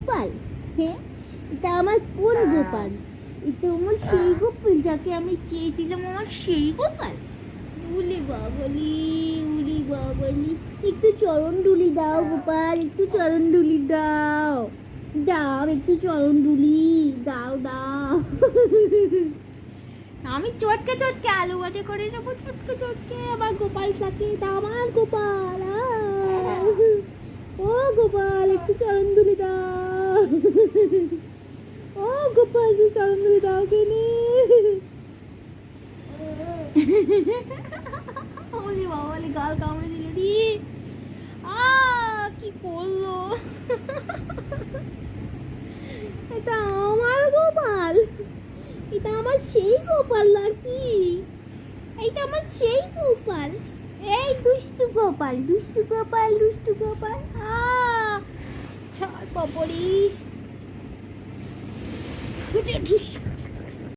গোপাল? হ্যাঁ, এটা আমার কোন গোপাল? এটা আমার সেই গোপাল যাকে আমি চেয়েছিলাম, আমার সেই গোপাল। উলি বাবলি, উলি বাবলি, একটু চরণ ধুলি দাও গোপাল, একটু চরণ ধুলি দাও, দাও একটু চরণ ধুলি দাও দাও। আমি চটকে চটকে আলু বাটে করে নেবো, চটকে চটকে আমার গোপাল থাকে, এটা আমার গোপাল। ও গোপাল, একটু চরণ ধুলি দাও। ও গোপাল, একটু চরণ ধুলি দাও কেনে। ওরে বাবা, গাল কামড়ে দিল রে। কি করলো? এটা আমার গোপাল, এটা আমার সেই গোপাল নাকি? এইটা আমার সেই গোপাল। এই দুষ্টু গোপাল, দুষ্টু গোপাল, দুষ্টু গোপাল। ছাড় বাবারি।